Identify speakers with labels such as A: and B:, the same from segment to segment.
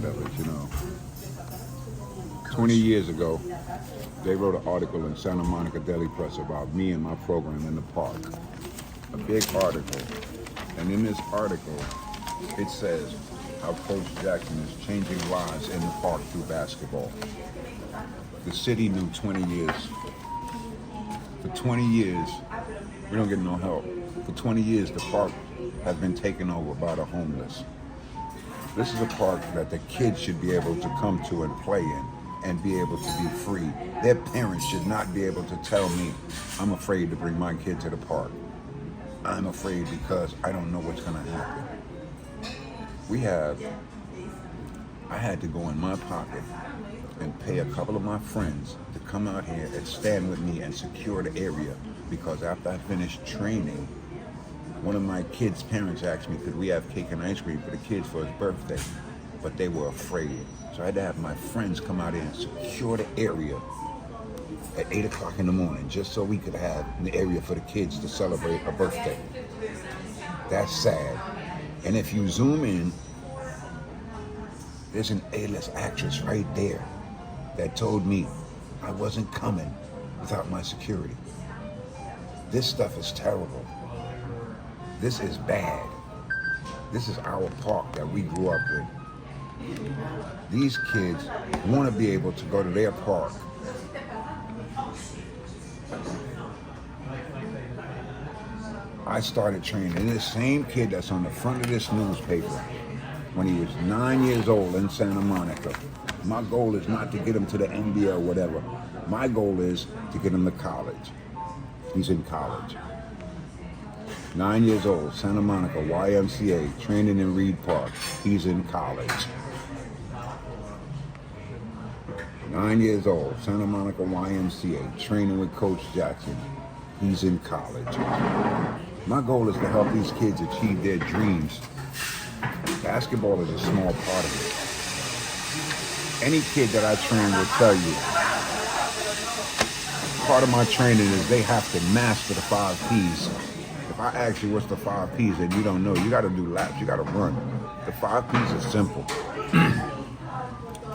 A: of it, 20 years ago, they wrote an article in Santa Monica Daily Press about me and my program in the park. A big article. And in this article, it says how Coach Jackson is changing lives in the park through basketball. The city knew 20 years. For 20 years, we don't get no help. For 20 years, the park has been taken over by the homeless. This is a park that the kids should be able to come to and play in and be able to be free. Their parents should not be able to tell me, I'm afraid to bring my kid to the park. I'm afraid because I don't know what's gonna happen. I had to go in my pocket and pay a couple of my friends to come out here and stand with me and secure the area, because after I finished training, one of my kids' parents asked me, could we have cake and ice cream for the kids for his birthday? But they were afraid. So I had to have my friends come out here and secure the area at 8 o'clock in the morning, just so we could have an area for the kids to celebrate a birthday. That's sad. And if you zoom in, there's an A-list actress right there that told me I wasn't coming without my security. This stuff is terrible. This is bad. This is our park that we grew up with. These kids want to be able to go to their park. I started training this same kid that's on the front of this newspaper when he was 9 years old in Santa Monica. My goal is not to get him to the NBA or whatever. My goal is to get him to college. He's in college. 9 years old, Santa Monica, YMCA, training in Reed Park. He's in college. 9 years old, Santa Monica, YMCA, training with Coach Jackson. He's in college. My goal is to help these kids achieve their dreams. Basketball is a small part of it. Any kid that I train will tell you, part of my training is they have to master the 5 Ps. If I ask you what's the 5 Ps and you don't know, you gotta do laps, you gotta run. The 5 Ps are simple.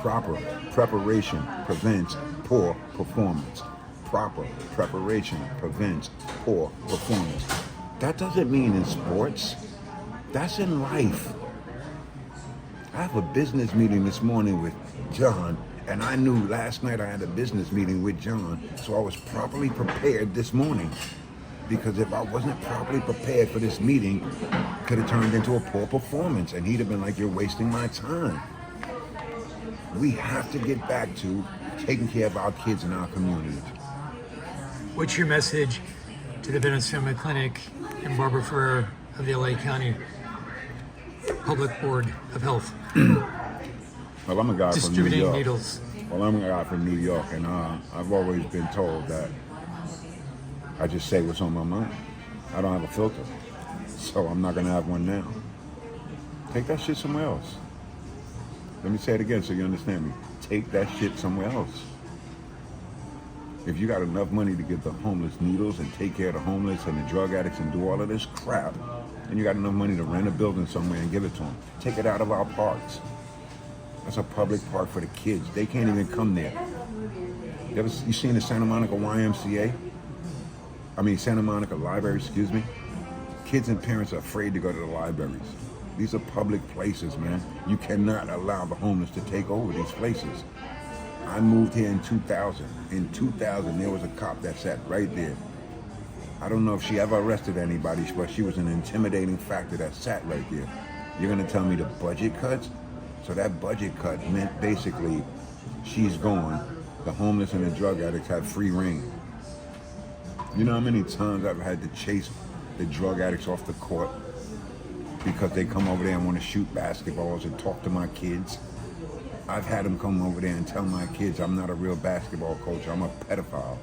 A: Proper preparation prevents poor performance. Proper preparation prevents poor performance. That doesn't mean in sports. That's in life. I have a business meeting this morning with John, and I knew last night I had a business meeting with John, so I was properly prepared this morning. Because if I wasn't properly prepared for this meeting, it could have turned into a poor performance, and he'd have been like, you're wasting my time. We have to get back to taking care of our kids in our communities.
B: What's your message to the Venice Family Clinic and Barbara Ferrer of the LA County Public Board of Health?
A: Well, I'm a guy from New York.
B: Needles.
A: Well, I'm a guy from New York, and I've always been told that I just say what's on my mind. I don't have a filter, so I'm not gonna have one now. Take that shit somewhere else. Let me say it again so you understand me. Take that shit somewhere else. If you got enough money to give the homeless needles and take care of the homeless and the drug addicts and do all of this crap, and you got enough money to rent a building somewhere and give it to them, take it out of our parks. That's a public park for the kids. They can't even come there. You seen the Santa Monica YMCA? Santa Monica Library, excuse me. Kids and parents are afraid to go to the libraries. These are public places, man. You cannot allow the homeless to take over these places. I moved here in 2000. In 2000, there was a cop that sat right there. I don't know if she ever arrested anybody, but she was an intimidating factor that sat right there. You're gonna tell me the budget cuts? So that budget cut meant basically she's gone. The homeless and the drug addicts have free reign. You know how many times I've had to chase the drug addicts off the court because they come over there and want to shoot basketballs and talk to my kids? I've had them come over there and tell my kids I'm not a real basketball coach, I'm a pedophile.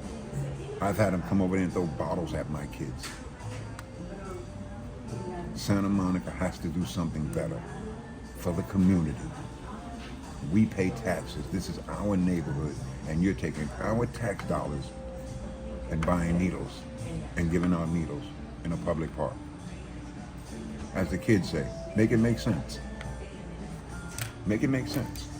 A: I've had them come over there and throw bottles at my kids. Santa Monica has to do something better for the community. We pay taxes. This is our neighborhood, and you're taking our tax dollars and buying needles and giving out needles in a public park. As the kids say, make it make sense. Make it make sense.